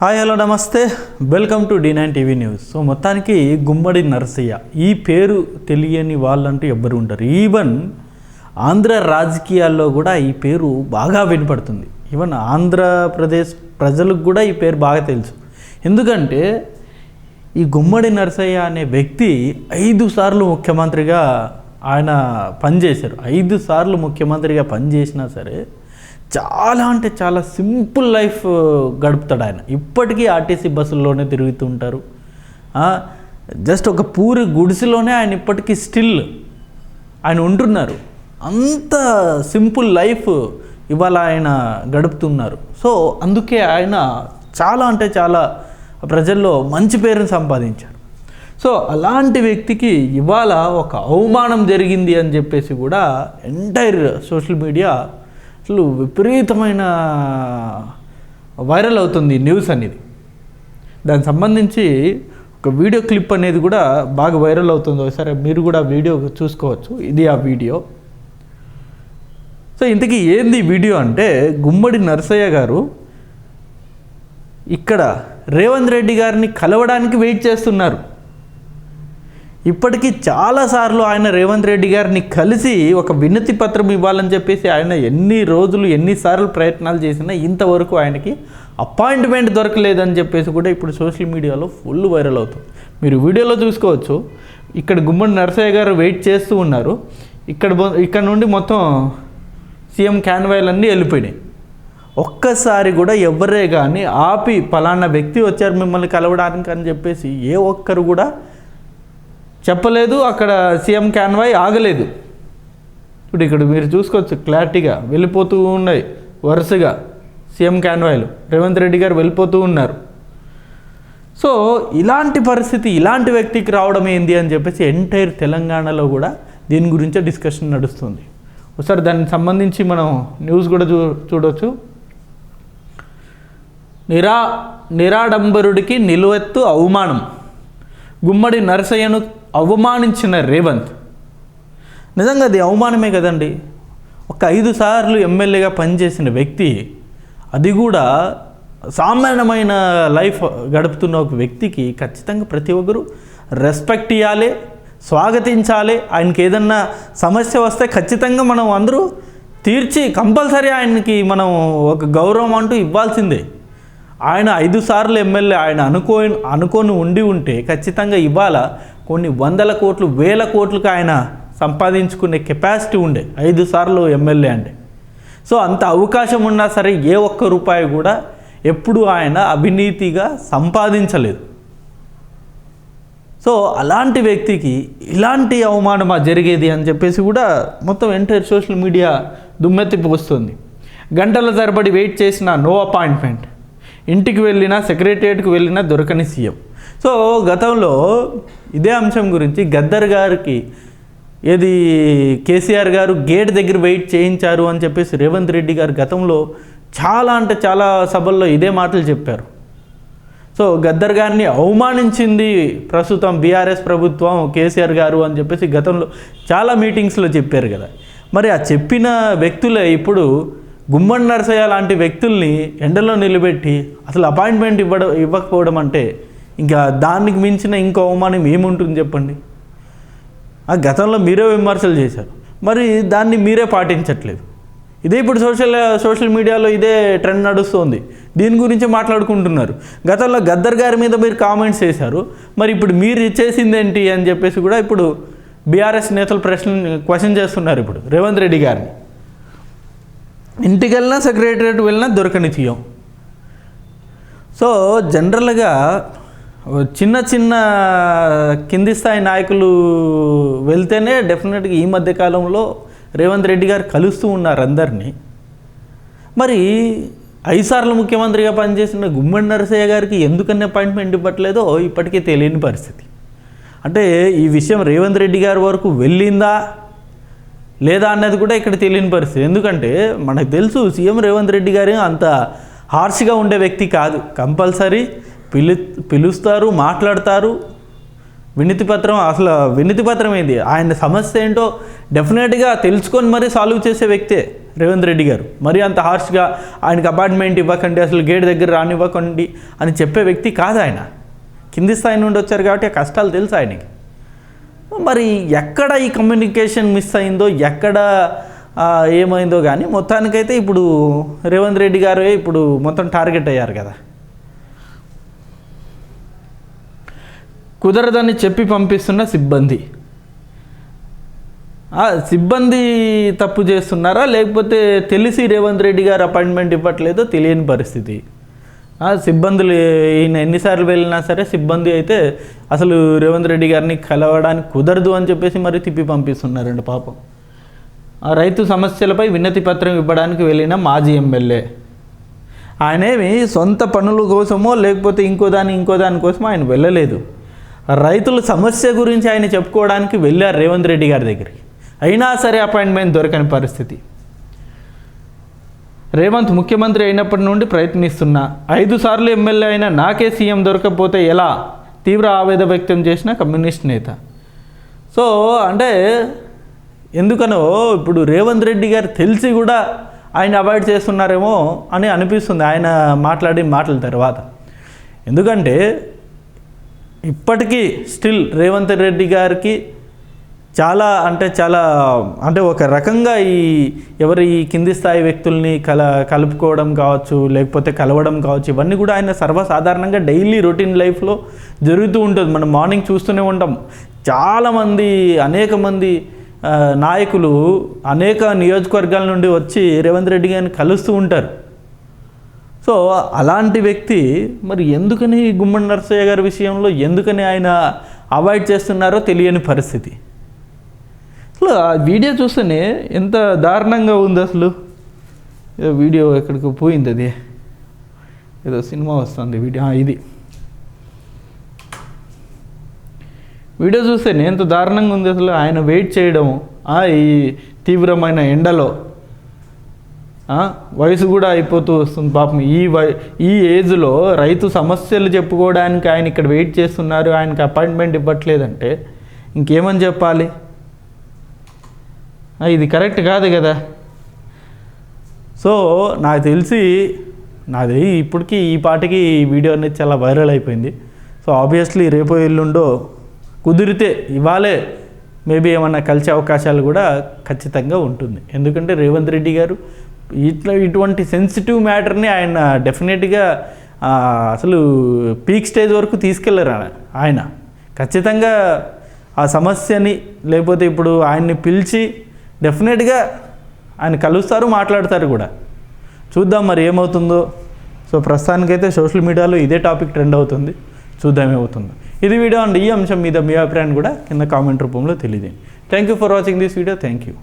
Hi hello నమస్తే, welcome to D9 TV news. So మొత్తానికి గుమ్మడి నరసయ్య ఈ పేరు తెలియని వాళ్ళంటూ ఎవ్వరు ఉంటారు. ఈవెన్ ఆంధ్ర రాజకీయాల్లో కూడా ఈ పేరు బాగా వినపడుతుంది. ఈవెన్ ఆంధ్రప్రదేశ్ ప్రజలకు కూడా ఈ పేరు బాగా తెలుసు. ఎందుకంటే ఈ గుమ్మడి నరసయ్య అనే వ్యక్తి 5 సార్లు ముఖ్యమంత్రిగా ఆయన పనిచేశారు. 5 సార్లు ముఖ్యమంత్రిగా పనిచేసినా సరే చాలా అంటే చాలా సింపుల్ లైఫ్ గడుపుతాడు ఆయన. ఇప్పటికీ ఆర్టీసీ బస్సుల్లోనే తిరుగుతుంటారు. జస్ట్ ఒక పూరి గుడిసెలోనే ఆయన ఇప్పటికీ స్టిల్ ఆయన ఉంటున్నారు. అంత సింపుల్ లైఫ్ ఇవాళ ఆయన గడుపుతున్నారు. సో అందుకే ఆయన చాలా అంటే చాలా ప్రజల్లో మంచి పేరుని సంపాదించారు. సో అలాంటి వ్యక్తికి ఇవాళ ఒక అవమానం జరిగింది అని చెప్పేసి కూడా ఎంటైర్ సోషల్ మీడియా అసలు విపరీతమైన వైరల్ అవుతుంది న్యూస్ అనేది. దానికి సంబంధించి ఒక వీడియో క్లిప్ అనేది కూడా బాగా వైరల్ అవుతుంది. ఒకసారి మీరు కూడా వీడియో చూసుకోవచ్చు. ఇది ఆ వీడియో. సో ఇంతకీ ఏంది వీడియో అంటే, గుమ్మడి నరసయ్య గారు ఇక్కడ రేవంత్ రెడ్డి గారిని కలవడానికి వెయిట్ చేస్తున్నారు. ఇప్పటికీ చాలాసార్లు ఆయన రేవంత్ రెడ్డి గారిని కలిసి ఒక వినతి పత్రం ఇవ్వాలని చెప్పేసి ఆయన ఎన్నిసార్లు ప్రయత్నాలు చేసినా ఇంతవరకు ఆయనకి అపాయింట్మెంట్ దొరకలేదని చెప్పేసి కూడా ఇప్పుడు సోషల్ మీడియాలో ఫుల్ వైరల్ అవుతుంది. మీరు వీడియోలో చూసుకోవచ్చు. ఇక్కడ గుమ్మడి నరసయ్య గారు వెయిట్ చేస్తూ ఉన్నారు. ఇక్కడ నుండి మొత్తం సీఎం క్యాన్వాయ్లన్నీ వెళ్ళిపోయినాయి. ఒక్కసారి కూడా ఎవరే కానీ ఆపి పలానా వ్యక్తి వచ్చారు మిమ్మల్ని కలవడానికి అని చెప్పేసి ఏ ఒక్కరు కూడా చెప్పలేదు. అక్కడ సీఎం క్యాన్వాయ్ ఆగలేదు. ఇప్పుడు ఇక్కడ మీరు చూసుకోవచ్చు, క్లారిటీగా వెళ్ళిపోతూ ఉన్నాయి వరుసగా సీఎం క్యాన్వాయ్లు. రేవంత్ రెడ్డి గారు వెళ్ళిపోతూ ఉన్నారు. సో ఇలాంటి పరిస్థితి ఇలాంటి వ్యక్తికి రావడం ఏంది అని చెప్పేసి ఎంటైర్ తెలంగాణలో కూడా దీని గురించే డిస్కషన్ నడుస్తుంది. ఒకసారి దానికి సంబంధించి మనం న్యూస్ కూడా చూడవచ్చు. నిరాడంబరుడికి నిలువెత్తు అవమానం, గుమ్మడి నరసయ్యను అవమానించిన రేవంత్. నిజంగా అది అవమానమే కదండి. ఒక 5 సార్లు ఎమ్మెల్యేగా పనిచేసిన వ్యక్తి, అది కూడా సామాన్యమైన లైఫ్ గడుపుతున్న ఒక వ్యక్తికి ఖచ్చితంగా ప్రతి ఒక్కరు రెస్పెక్ట్ ఇవ్వాలి, స్వాగతించాలి. ఆయనకి ఏదన్నా సమస్య వస్తే ఖచ్చితంగా మనం అందరూ తీర్చి కంపల్సరీ ఆయనకి మనం ఒక గౌరవం అంటూ ఇవ్వాల్సిందే. ఆయన 5 సార్లు ఎమ్మెల్యే ఆయన అనుకొని ఉంటే ఖచ్చితంగా ఇవాళ కొన్ని 100 కోట్లు 1000 కోట్లకు ఆయన సంపాదించుకునే కెపాసిటీ ఉండే 5 సార్లు ఎమ్మెల్యే అంటే. సో అంత అవకాశం ఉన్నా సరే ఏ ఒక్క రూపాయి కూడా ఎప్పుడూ ఆయన అవినీతిగా సంపాదించలేదు. సో అలాంటి వ్యక్తికి ఇలాంటి అవమానమా జరిగేది అని చెప్పేసి కూడా మొత్తం ఎంటైర్ సోషల్ మీడియా దుమ్మెత్తిపోస్తుంది. గంటల తరబడి వెయిట్ చేసిన నో అపాయింట్మెంట్, ఇంటికి వెళ్ళినా సెక్రటరియట్కి వెళ్ళినా దొరకని సీఎం. సో గతంలో ఇదే అంశం గురించి గద్దర్ గారికి కేసీఆర్ గారు గేట్ దగ్గర వెయిట్ చేయించారు అని చెప్పేసి రేవంత్ రెడ్డి గారు గతంలో చాలా అంటే చాలా సభల్లో ఇదే మాటలు చెప్పారు. సో గద్దర్ గారిని అవమానించింది ప్రస్తుతం బీఆర్ఎస్ ప్రభుత్వం, కేసీఆర్ గారు అని చెప్పేసి గతంలో చాలా మీటింగ్స్లో చెప్పారు కదా. మరి ఆ చెప్పిన వ్యక్తులే ఇప్పుడు గుమ్మడి నరసయ్య లాంటి వ్యక్తుల్ని ఎండలో నిలబెట్టి అసలు అపాయింట్మెంట్ ఇవ్వకపోవడం అంటే ఇంకా దానికి మించిన ఇంకో అవమానం ఏముంటుంది చెప్పండి. ఆ గతంలో మీరే విమర్శలు చేశారు, మరి దాన్ని మీరే పాటించట్లేదు. ఇదే ఇప్పుడు సోషల్ మీడియాలో ఇదే ట్రెండ్ నడుస్తుంది. దీని గురించి మాట్లాడుకుంటున్నారు. గతంలో గద్దర్ గారి మీద మీరు కామెంట్స్ చేశారు, మరి ఇప్పుడు మీరు చేసిందేంటి అని చెప్పేసి కూడా ఇప్పుడు బీఆర్ఎస్ నేతలు క్వశ్చన్ చేస్తున్నారు. ఇప్పుడు రేవంత్ రెడ్డి గారిని ఇంటికి వెళ్ళినా సెక్రటరియట్ వెళ్ళినా దొరకని తీయం. సో జనరల్గా చిన్న కింది స్థాయి నాయకులు వెళ్తేనే డెఫినెట్గా ఈ మధ్యకాలంలో రేవంత్ రెడ్డి గారు కలుస్తూ ఉన్నారు అందరినీ. మరి 5 సార్లు ముఖ్యమంత్రిగా పనిచేసిన గుమ్మడి నరసయ్య గారికి ఎందుకని అపాయింట్మెంట్ ఇవ్వట్లేదో ఇప్పటికీ తెలియని పరిస్థితి. అంటే ఈ విషయం రేవంత్ రెడ్డి గారి వరకు వెళ్ళిందా లేదా అన్నది కూడా ఇక్కడ తెలియని పరిస్థితి. ఎందుకంటే మనకు తెలుసు సీఎం రేవంత్ రెడ్డి గారు అంత హార్ష్గా ఉండే వ్యక్తి కాదు. కంపల్సరీ పిలుస్తారు, మాట్లాడతారు. వినతి పత్రం ఏంది, ఆయన సమస్య ఏంటో డెఫినెట్గా తెలుసుకొని మరీ సాల్వ్ చేసే వ్యక్తే రేవంత్ రెడ్డి గారు. మరీ అంత హార్ష్గా ఆయనకి అపార్ట్మెంట్ ఇవ్వకండి, అసలు గేట్ దగ్గర రానివ్వకండి అని చెప్పే వ్యక్తి కాదు ఆయన. కింది స్థాయి నుండి వచ్చారు కాబట్టి ఆ కష్టాలు తెలుసు ఆయనకి. మరి ఎక్కడ ఈ కమ్యూనికేషన్ మిస్ అయిందో, ఎక్కడ ఏమైందో కానీ మొత్తానికైతే ఇప్పుడు రేవంత్ రెడ్డి గారు ఇప్పుడు మొత్తం టార్గెట్ అయ్యారు కదా. కుదరదని చెప్పి పంపిస్తున్న సిబ్బంది. సిబ్బంది తప్పు చేస్తున్నారా, లేకపోతే తెలిసి రేవంత్ రెడ్డి గారు అపాయింట్మెంట్ ఇవ్వట్లేదో తెలియని పరిస్థితి. సిబ్బందులు ఈయన ఎన్నిసార్లు వెళ్ళినా సరే సిబ్బంది అయితే అసలు రేవంత్ రెడ్డి గారిని కలవడానికి కుదరదు అని చెప్పేసి మరి తిప్పి పంపిస్తున్నారండి పాపం. రైతు సమస్యలపై వినతి పత్రం ఇవ్వడానికి వెళ్ళిన మాజీ ఎమ్మెల్యే. ఆయనేమి సొంత పనుల కోసమో లేకపోతే ఇంకో దాని కోసమో ఆయన వెళ్ళలేదు. రైతుల సమస్య గురించి ఆయన చెప్పుకోవడానికి వెళ్ళారు రేవంత్ రెడ్డి గారి దగ్గరికి. అయినా సరే అపాయింట్మెంట్ దొరకని పరిస్థితి. రేవంత్ ముఖ్యమంత్రి అయినప్పటి నుండి ప్రయత్నిస్తున్నా 5 సార్లు ఎమ్మెల్యే అయినా నాకే సీఎం దొరకకపోతే ఎలా, తీవ్ర ఆవేదన వ్యక్తం చేసిన కమ్యూనిస్ట్ నేత. సో అంటే ఎందుకనో ఇప్పుడు రేవంత్ రెడ్డి గారు తెలిసి కూడా ఆయన అవాయిడ్ చేస్తున్నారేమో అని అనిపిస్తుంది ఆయన మాటల తర్వాత. ఎందుకంటే ఇప్పటికీ స్టిల్ రేవంత్ రెడ్డి గారికి చాలా ఒక రకంగా ఈ కింది స్థాయి వ్యక్తుల్ని కలుపుకోవడం కావచ్చు, లేకపోతే కలవడం కావచ్చు, ఇవన్నీ కూడా ఆయన సర్వసాధారణంగా డైలీ రొటీన్ లైఫ్లో జరుగుతూ ఉంటుంది. మనం మార్నింగ్ చూస్తూనే ఉంటాం. చాలామంది అనేక మంది నాయకులు అనేక నియోజకవర్గాల నుండి వచ్చి రేవంత్ రెడ్డి గారిని కలుస్తూ ఉంటారు. సో అలాంటి వ్యక్తి మరి ఎందుకని గుమ్మడి నరసయ్య గారి విషయంలో ఎందుకని ఆయన అవాయిడ్ చేస్తున్నారో తెలియని పరిస్థితి. అసలు ఆ వీడియో చూస్తేనే ఎంత దారుణంగా ఉంది. అసలు ఏదో వీడియో ఎక్కడికి పోయింది, అది ఏదో సినిమా వస్తుంది వీడియో. ఇది వీడియో చూస్తేనే ఎంత దారుణంగా ఉంది. అసలు ఆయన వెయిట్ చేయడం ఈ తీవ్రమైన ఎండలో, వయసు కూడా అయిపోతూ వస్తుంది పాపం. ఈ ఏజ్లో రైతు సమస్యలు చెప్పుకోవడానికి ఆయన ఇక్కడ వెయిట్ చేస్తున్నారు, ఆయనకి అపాయింట్మెంట్ ఇవ్వట్లేదంటే ఇంకేమని చెప్పాలి? ఇది కరెక్ట్ కాదు కదా. సో నాకు తెలిసి నాది ఇప్పటికీ ఈ పాటికి ఈ వీడియో అనేది చాలా వైరల్ అయిపోయింది. సో ఆబ్వియస్లీ రేపో ఎల్లుండో కుదిరితే ఇవాళే మేబీ ఏమన్నా కలిసే అవకాశాలు కూడా ఖచ్చితంగా ఉంటుంది. ఎందుకంటే రేవంత్ రెడ్డి గారు ఇటువంటి సెన్సిటివ్ మ్యాటర్ని ఆయన డెఫినెట్గా అసలు పీక్ స్టేజ్ వరకు తీసుకెళ్లరు ఆయన. ఖచ్చితంగా ఆ సమస్యని లేకపోతే ఇప్పుడు ఆయన్ని పిలిచి డెఫినెట్గా ఆయన కలుస్తారు, మాట్లాడతారు కూడా. చూద్దాం మరి ఏమవుతుందో. సో ప్రస్తుతానికైతే సోషల్ మీడియాలో ఇదే టాపిక్ ట్రెండ్ అవుతుంది. చూద్దాం ఏమవుతుందో. ఇది వీడియో అండి. ఈ అంశం మీద మీ అభిప్రాయాన్ని కూడా కింద కామెంట్ రూపంలో తెలియజేయండి. Thank you for watching this video. Thank you.